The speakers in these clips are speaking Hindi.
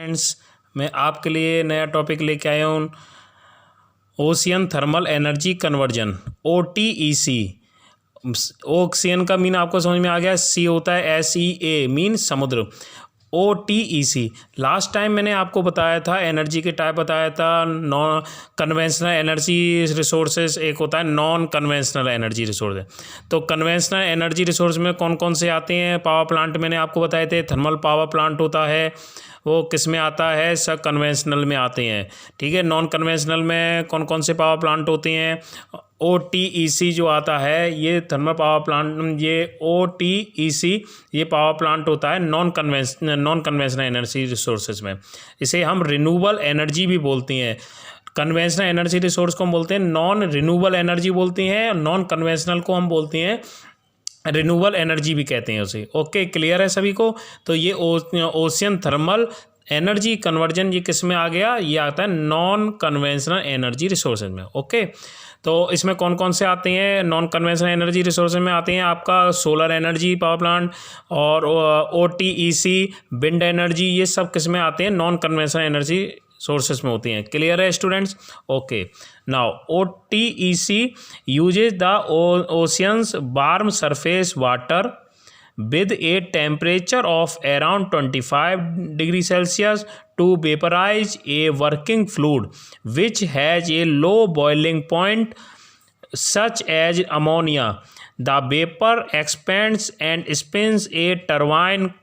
फ्रेंड्स, मैं आपके लिए नया टॉपिक लेके आया हूँ। Ocean thermal energy conversion, OTEC। Ocean का मीन आपको समझ में आ गया। सी होता है SEA, मीन समुद्र। OTEC लास्ट टाइम मैंने आपको बताया था, एनर्जी के टाइप बताया था। नॉन कन्वेंशनल एनर्जी रिसोर्सेज, एक होता है नॉन कन्वेंशनल एनर्जी रिसोर्स। तो कन्वेंशनल एनर्जी रिसोर्स में कौन कौन से आते हैं? पावर प्लांट मैंने आपको बताए थे, थर्मल पावर प्लांट होता है, वो किस में आता है? सब कन्वेंशनल में आते हैं। ठीक है, नॉन कन्वेंशनल में कौन कौन से पावर प्लांट होते हैं? OTEC जो आता है ये थर्मल पावर प्लांट, ये OTEC ये पावर प्लांट होता है नॉन कन्वेंशनल एनर्जी रिसोर्सेज में। इसे हम रिन्यूएबल एनर्जी भी बोलते हैं। कन्वेंशनल एनर्जी रिसोर्स को हम बोलते हैं नॉन रिन्यूएबल एनर्जी बोलते हैं, नॉन कन्वेंशनल को हम बोलते हैं रिन्यूएबल एनर्जी भी कहते हैं उसे। ओके, क्लियर है सभी को? तो ये ओशियन थर्मल एनर्जी कन्वर्जन ये किस में आ गया? ये आता है नॉन कन्वेंशनल एनर्जी रिसोर्सेज में। ओके, तो इसमें कौन कौन से आते हैं? नॉन कन्वेंशनल एनर्जी रिसोर्सेज में आते हैं आपका सोलर एनर्जी पावर प्लांट और OTEC विंड एनर्जी, ये सब किस में आते हैं? नॉन कन्वेंशनल एनर्जी सोर्सेस में होती हैं। क्लियर है students? Okay, now OTEC uses the ocean's warm surface water with a temperature of around 25 degrees Celsius to vaporize a working fluid which has a low boiling point such as ammonia. The vapor expands and spins a turbine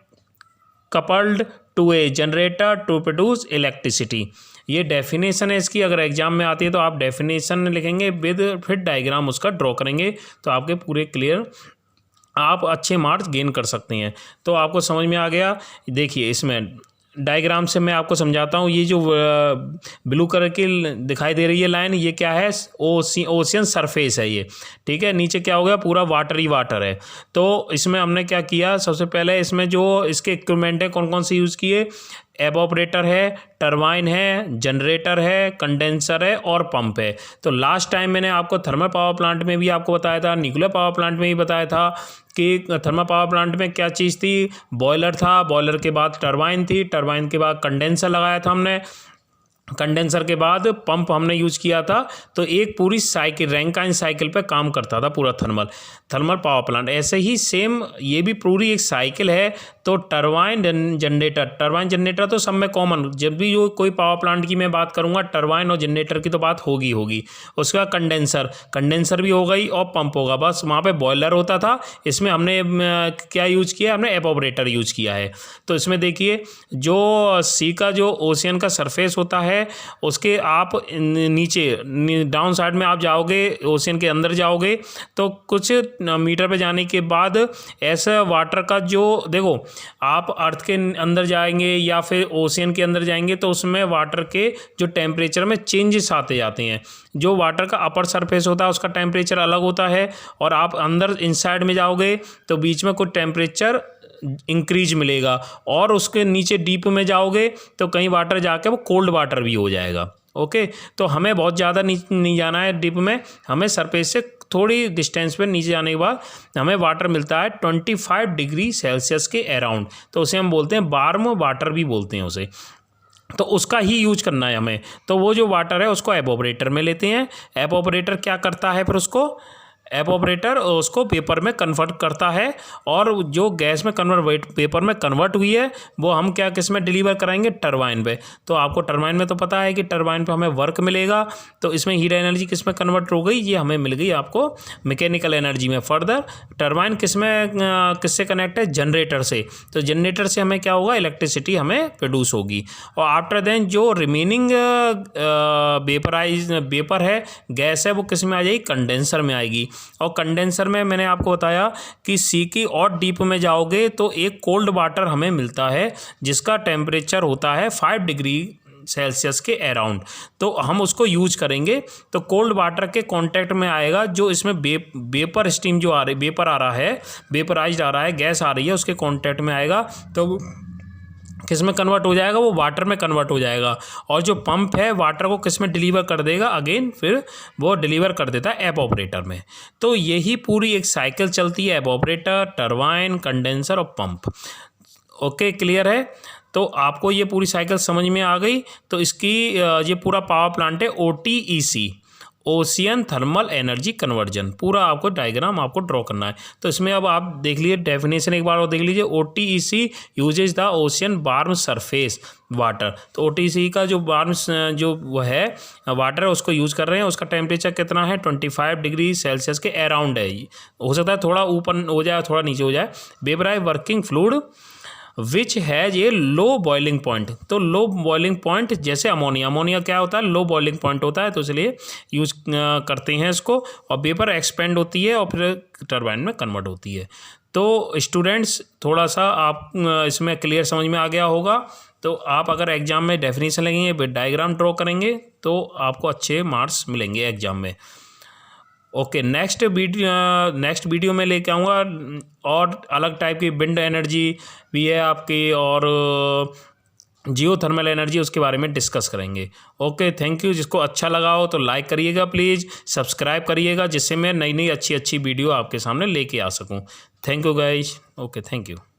coupled to a generator to produce electricity. ये डेफिनेशन है इसकी। अगर एग्जाम में आती है तो आप डेफिनेशन लिखेंगे विद फिर डायग्राम उसका ड्रॉ करेंगे तो आपके पूरे क्लियर, आप अच्छे मार्क्स गेन कर सकते हैं। तो आपको समझ में आ गया। देखिए इसमें डायग्राम से मैं आपको समझाता हूँ। ये जो ब्लू कलर की दिखाई दे रही है लाइन, ये क्या है? ओशियन सरफेस है ये। ठीक है, नीचे क्या हो गया? पूरा वाटर ही वाटर है। तो इसमें हमने क्या किया? सबसे पहले इसमें जो इसके इक्विपमेंट है कौन कौन से यूज़ किए? एवोपरेटर है, टरबाइन है, जनरेटर है, कंडेंसर है और पंप है। तो लास्ट टाइम मैंने आपको थर्मल पावर प्लांट में भी आपको बताया था, न्यूक्लियर पावर प्लांट में भी बताया था कि थर्मल पावर प्लांट में क्या चीज़ थी? बॉयलर था, बॉयलर के बाद टरबाइन थी, टरबाइन के बाद कंडेंसर लगाया था हमने, कंडेंसर के बाद पंप हमने यूज किया था। तो एक पूरी साइकिल, रैंकाइन साइकिल पे काम करता था पूरा थर्मल पावर प्लांट। ऐसे ही सेम ये भी पूरी एक साइकिल है। तो टरबाइन जनरेटर तो सब में कॉमन, जब भी जो कोई पावर प्लांट की मैं बात करूंगा टरबाइन और जनरेटर की तो बात होगी। उसके बाद कंडेंसर भी हो गई और पंप होगा। बस वहाँ पे बॉयलर होता था। इसमें हमने क्या यूज किया? हमने एवोपरेटर यूज किया है। तो इसमें देखिए जो सी का जो ओशियन का सरफेस होता है उसके आप नीचे डाउन साइड में आप जाओगे, ओशियन के अंदर जाओगे तो कुछ मीटर पे जाने के बाद ऐसा वाटर का जो देखो, आप अर्थ के अंदर जाएंगे या फिर ओशियन के अंदर जाएंगे तो उसमें वाटर के जो टेम्परेचर में चेंजेस आते जाते हैं। जो वाटर का अपर सरफेस होता है उसका टेम्परेचर अलग होता है और आप अंदर इनसाइड में जाओगे तो बीच में कुछ टेम्परेचर इंक्रीज मिलेगा और उसके नीचे डीप में जाओगे तो कहीं वाटर जाके वो कोल्ड वाटर भी हो जाएगा। ओके, तो हमें बहुत ज़्यादा नहीं जाना है डीप में, हमें सरफेस से थोड़ी डिस्टेंस पे नीचे जाने के बाद हमें वाटर मिलता है 25 डिग्री सेल्सियस के अराउंड। तो उसे हम बोलते हैं वार्म वाटर भी बोलते हैं उसे। तो उसका ही यूज करना है हमें। तो वो जो वाटर है उसको एवोपरेटर में लेते हैं। एवोपरेटर क्या करता है? फिर उसको एवोपरेटर उसको पेपर में कन्वर्ट करता है और जो गैस में पेपर में कन्वर्ट हुई है वो हम क्या किस में डिलीवर कराएंगे? टरबाइन पे। तो आपको टरबाइन में तो पता है कि टरबाइन पे हमें वर्क मिलेगा। तो इसमें हीट एनर्जी किस में कन्वर्ट हो गई? ये हमें मिल गई आपको मैकेनिकल एनर्जी में। फर्दर टरबाइन किससे कनेक्ट है? जनरेटर से। तो जनरेटर से हमें क्या होगा? इलेक्ट्रिसिटी हमें प्रोड्यूस होगी। और आफ्टर देन जो रिमेनिंग वेपर है, गैस है, वो किस में आ जाएगी? कंडेंसर में आएगी। और कंडेंसर में मैंने आपको बताया कि सी की और डीप में जाओगे तो एक कोल्ड वाटर हमें मिलता है जिसका टेम्परेचर होता है 5 डिग्री सेल्सियस के अराउंड। तो हम उसको यूज करेंगे। तो कोल्ड वाटर के कांटेक्ट में आएगा जो इसमें वेपर स्टीम जो आ रही, वेपर आ रहा है, वेपराइज्ड आ रहा है, गैस आ रही है, उसके कांटेक्ट में आएगा तो किस में कन्वर्ट हो जाएगा? वो वाटर में कन्वर्ट हो जाएगा। और जो पंप है वाटर को किस में डिलीवर कर देगा? अगेन फिर वो डिलीवर कर देता है एवोपरेटर में। तो यही पूरी एक साइकिल चलती है, एवोपरेटर, टरबाइन, कंडेंसर और पंप। ओके, क्लियर है? तो आपको ये पूरी साइकिल समझ में आ गई। तो इसकी ये पूरा पावर प्लांट है OTEC, ocean thermal energy conversion. पूरा आपको डायग्राम आपको ड्रॉ करना है। तो इसमें अब आप देख लीजिए डेफिनेशन एक बार और देख लीजिए। OTEC uses the ocean warm surface water. तो OTEC का जो वार्म जो वो है वाटर है उसको यूज़ कर रहे हैं। उसका टेम्परेचर कितना है 25 डिग्री सेल्सियस के अराउंड है। हो सकता है थोड़ा ऊपर हो जाए थोड़ा नीचे हो जाए। Vaporise working fluid which has ये लो बॉइलिंग पॉइंट। तो लो बॉइलिंग पॉइंट जैसे अमोनिया क्या होता है, लो बॉइलिंग पॉइंट होता है, तो इसलिए यूज़ करते हैं इसको। और वेपर एक्सपेंड होती है और फिर टरबाइन में कन्वर्ट होती है। तो स्टूडेंट्स थोड़ा सा आप इसमें क्लियर समझ में आ गया होगा। तो आप अगर एग्ज़ाम में डेफिनेशन लगेंगे डायग्राम ड्रॉ करेंगे तो आपको अच्छे मार्क्स मिलेंगे एग्ज़ाम में। ओके, नेक्स्ट वीडियो में लेके आऊँगा और अलग टाइप की विंड एनर्जी भी है आपकी और जियो थर्मल एनर्जी, उसके बारे में डिस्कस करेंगे। Okay, thank you. जिसको अच्छा लगा हो तो लाइक करिएगा प्लीज़, सब्सक्राइब करिएगा, जिससे मैं नई अच्छी वीडियो आपके सामने लेके आ सकूँ। Thank you guys. Okay, thank you.